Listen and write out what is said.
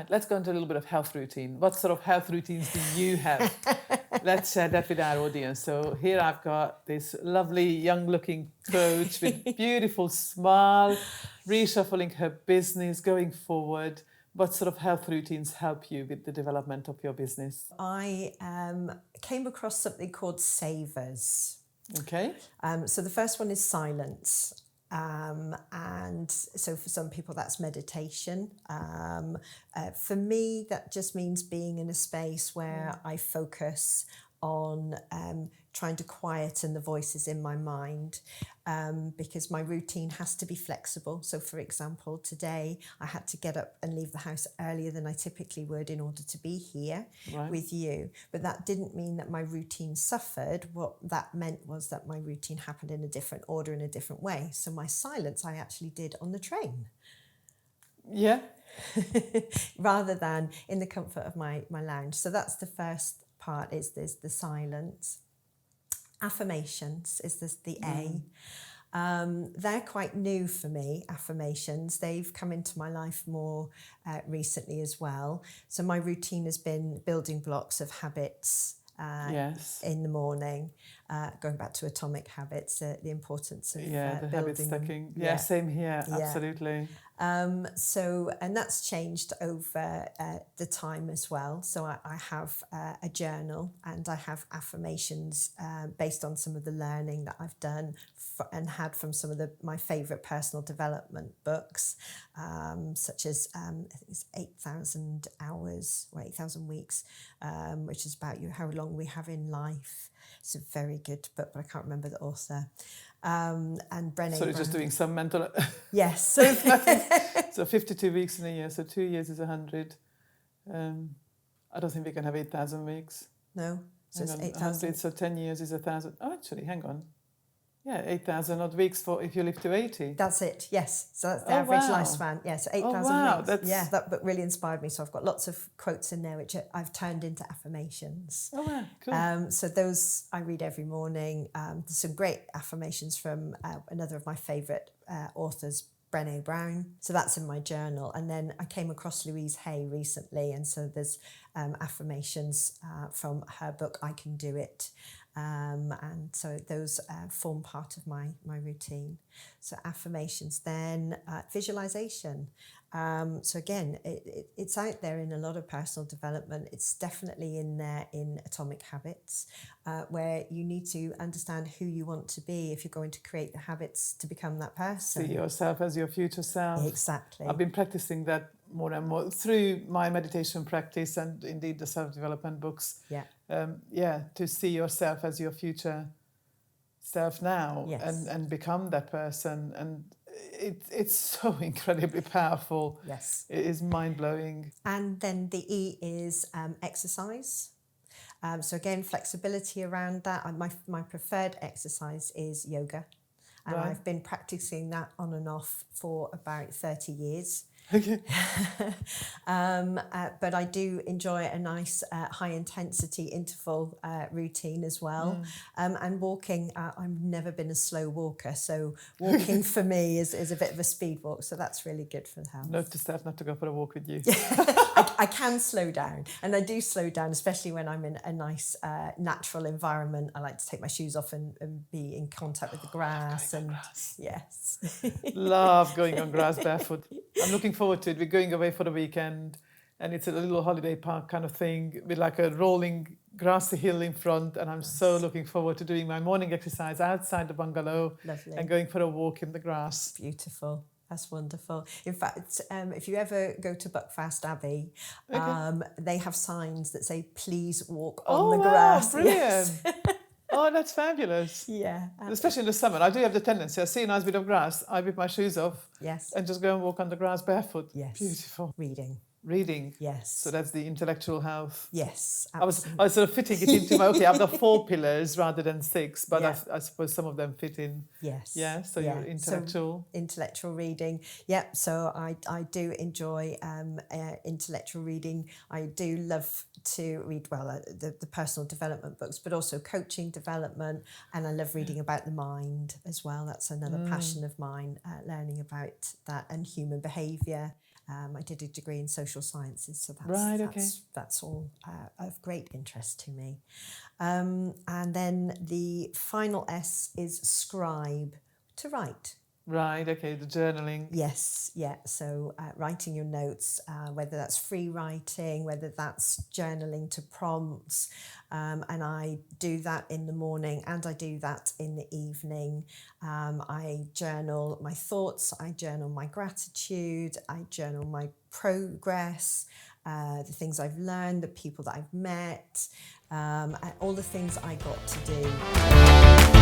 Right, let's go into a little bit of health routine. What sort of health routines do you have? Let's share that with our audience. So here I've got this lovely young-looking coach with beautiful smile, reshuffling her business, going forward. What sort of health routines help you with the development of your business? I came across something called SAVERS. Okay. So the first one is silence. And so for some people that's meditation. For me, that just means being in a space where I focus on trying to quieten the voices in my mind, because my routine has to be flexible. So for example, today I had to get up and leave the house earlier than I typically would in order to be here with you. But that didn't mean that my routine suffered. What that meant was that my routine happened in a different order, in a different way. So my silence I actually did on the train. Yeah. Rather than in the comfort of my lounge. So that's the first part, is there's the silence. Affirmations is the A. They're quite new for me, affirmations. They've come into my life more recently as well. So my routine has been building blocks of habits in the morning, going back to atomic habits, the importance of the building habit stacking. Yeah, same here, absolutely. And that's changed over the time as well. So I have a journal, and I have affirmations based on some of the learning that I've done and had from some of my favourite personal development books, such as I think it's 8,000 Hours or 8,000 Weeks, which is about how long we have in life. It's a very good book, but I can't remember the author. And Brené So you're just doing some mental... Yes. So 52 weeks in a year, so 2 years is 100. I don't think we can have 8,000 weeks. No, so it's 8,000. So 10 years is 1,000. Oh, actually, hang on. Yeah, 8,000 odd weeks for if you live to 80. That's it, yes. So that's the average lifespan. Yeah, so 8,000 weeks. Yeah, that book really inspired me. So I've got lots of quotes in there which I've turned into affirmations. Oh, wow, cool. So those I read every morning. There's some great affirmations from another of my favourite authors, Brené Brown. So that's in my journal. And then I came across Louise Hay recently, and so there's affirmations from her book, I Can Do It. And so those form part of my routine. So affirmations, then visualization. So again, it's out there in a lot of personal development. It's definitely in there in Atomic Habits, where you need to understand who you want to be if you're going to create the habits to become that person. See yourself as your future self. Exactly. I've been practicing that more and more through my meditation practice and indeed the self-development books. To see yourself as your future self now, and become that person. And it's so incredibly powerful. Yes. It is mind-blowing. And then the E is exercise. So again, flexibility around that. My preferred exercise is yoga. And I've been practicing that on and off for about 30 years. Okay. But I do enjoy a nice high intensity interval routine as well. And walking, I've never been a slow walker, so walking for me is a bit of a speed walk, so that's really good for the health. Note to self not to go for a walk with you. I can slow down, and I do slow down, especially when I'm in a nice natural environment. I like to take my shoes off and be in contact with the grass. Yes. Love going on grass barefoot. I'm looking forward to it. We're going away for the weekend, and it's a little holiday park kind of thing with like a rolling grassy hill in front, and I'm so looking forward to doing my morning exercise outside the bungalow. Lovely. And going for a walk in the grass. Beautiful. That's wonderful. In fact, if you ever go to Buckfast Abbey, they have signs that say, please walk on the grass. Brilliant. Yes. Oh, that's fabulous. Yeah. Absolutely. Especially in the summer. I do have the tendency, I see a nice bit of grass, I whip my shoes off. Yes. And just go and walk on the grass barefoot. Yes. Beautiful. Reading. Yes. So that's the intellectual health. Yes. I was sort of fitting it into my, I've got 4 pillars rather than 6, but I suppose some of them fit in. Yes. Yeah, so you're intellectual. So intellectual reading. Yep, so I do enjoy intellectual reading. I do love to read, the personal development books, but also coaching development, and I love reading about the mind as well. That's another passion of mine, learning about that and human behaviour. I did a degree in social sciences, so Right, okay. that's all of great interest to me. And then the final S is scribe, to write. Right, okay, the journaling. Yes, yeah. So writing your notes, whether that's free writing, whether that's journaling to prompts, and I do that in the morning and I do that in the evening. I journal my thoughts, I journal my gratitude, I journal my progress, the things I've learned, the people that I've met, and all the things I got to do.